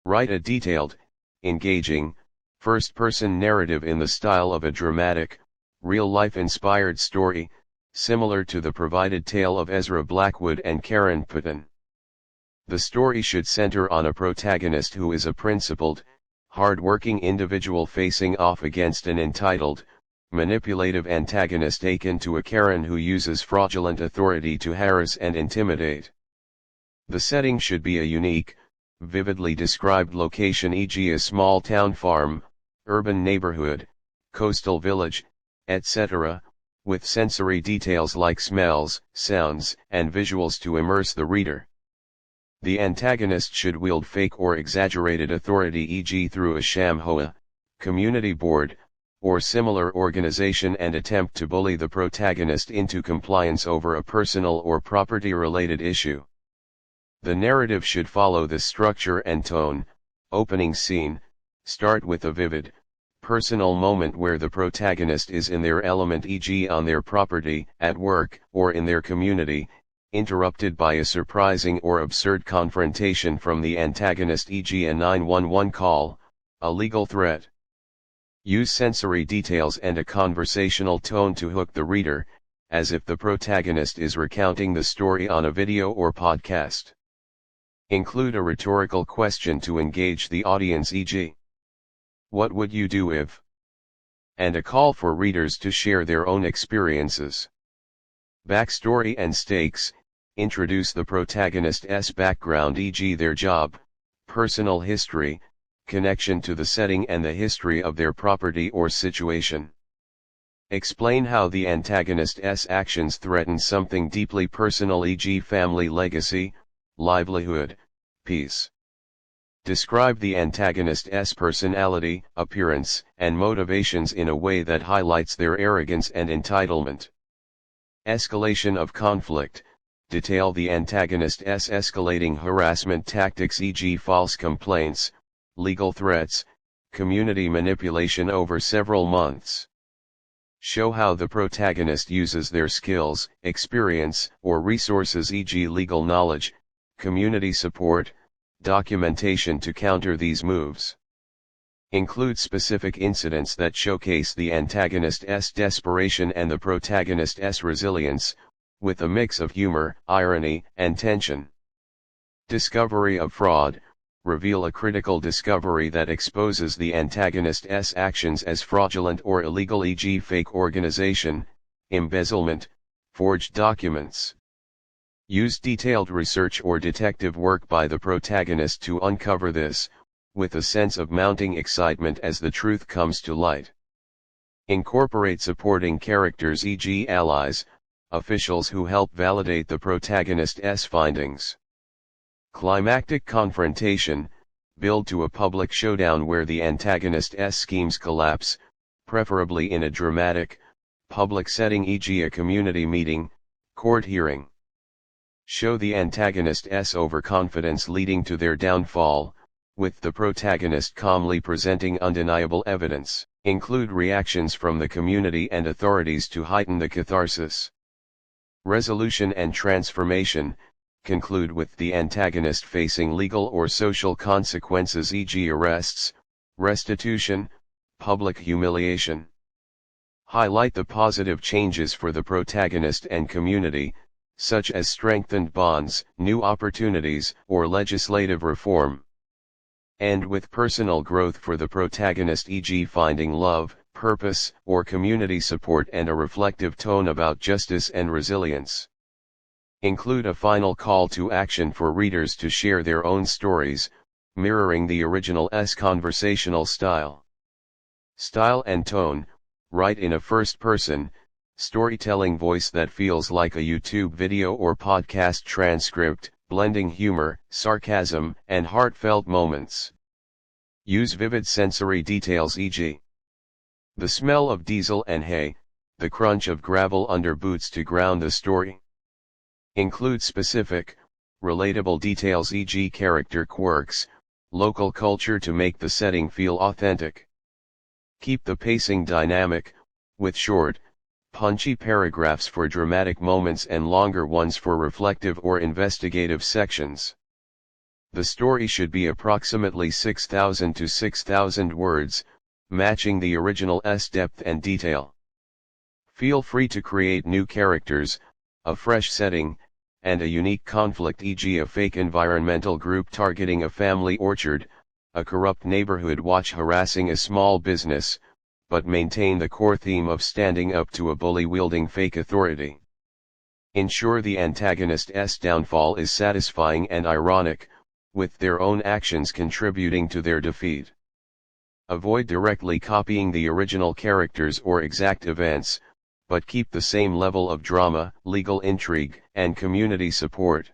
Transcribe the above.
Write a detailed, engaging, first-person narrative in the style of a dramatic, real-life inspired story, similar to the provided tale of Ezra Blackwood and Karen Putnam. The story should center on a protagonist who is a principled, hard-working individual facing off against an entitled, manipulative antagonist akin to a Karen who uses fraudulent authority to harass and intimidate. The setting should be a unique, vividly described location, e.g. a small town farm, urban neighborhood, coastal village, etc., with sensory details like smells, sounds, and visuals to immerse the reader. The antagonist should wield fake or exaggerated authority, e.g. through a sham HOA, community board, or similar organization, and attempt to bully the protagonist into compliance over a personal or property-related issue. The narrative should follow the structure and tone. Opening scene, start with a vivid, personal moment where the protagonist is in their element, e.g. on their property, at work, or in their community, interrupted by a surprising or absurd confrontation from the antagonist, e.g. a 911 call, a legal threat. Use sensory details and a conversational tone to hook the reader, as if the protagonist is recounting the story on a video or podcast. Include a rhetorical question to engage the audience, e.g. "What would you do if?" and a call for readers to share their own experiences. Backstory and stakes. Introduce the protagonist's background, e.g. their job, personal history, connection to the setting, and the history of their property or situation. Explain how the antagonist's actions threaten something deeply personal, e.g. family, legacy, livelihood, peace. Describe the antagonist's personality, appearance, and motivations in a way that highlights their arrogance and entitlement. Escalation of conflict. Detail the antagonist's escalating harassment tactics, e.g. false complaints, legal threats, community manipulation over several months. Show how the protagonist uses their skills, experience, or resources, e.g. legal knowledge, community support, documentation to counter these moves. Include specific incidents that showcase the antagonist's desperation and the protagonist's resilience, with a mix of humor, irony, and tension. Discovery of fraud. Reveal a critical discovery that exposes the antagonist's actions as fraudulent or illegal, e.g. fake organization, embezzlement, forged documents. Use detailed research or detective work by the protagonist to uncover this, with a sense of mounting excitement as the truth comes to light. Incorporate supporting characters, e.g. allies, officials who help validate the protagonist's findings. Climactic confrontation. Build to a public showdown where the antagonist's schemes collapse, preferably in a dramatic, public setting, e.g. a community meeting, court hearing. Show the antagonist's overconfidence leading to their downfall, with the protagonist calmly presenting undeniable evidence. Include reactions from the community and authorities to heighten the catharsis. Resolution and transformation. Conclude with the antagonist facing legal or social consequences, e.g. arrests, restitution, public humiliation. Highlight the positive changes for the protagonist and community, such as strengthened bonds, new opportunities, or legislative reform. End with personal growth for the protagonist, e.g. finding love, purpose, or community support, and a reflective tone about justice and resilience. Include a final call to action for readers to share their own stories, mirroring the original's conversational style. Style and tone. Write in a first-person, storytelling voice that feels like a YouTube video or podcast transcript, blending humor, sarcasm, and heartfelt moments. Use vivid sensory details, e.g. the smell of diesel and hay, the crunch of gravel under boots to ground the story. Include specific, relatable details, e.g. character quirks, local culture to make the setting feel authentic. Keep the pacing dynamic, with short, punchy paragraphs for dramatic moments and longer ones for reflective or investigative sections. The story should be approximately 6,000 to 6,000 words, matching the original's depth and detail. Feel free to create new characters, a fresh setting, and a unique conflict, e.g. a fake environmental group targeting a family orchard, a corrupt neighborhood watch harassing a small business, but maintain the core theme of standing up to a bully wielding fake authority. Ensure the antagonist's downfall is satisfying and ironic, with their own actions contributing to their defeat. Avoid directly copying the original characters or exact events, but keep the same level of drama, legal intrigue, and community support.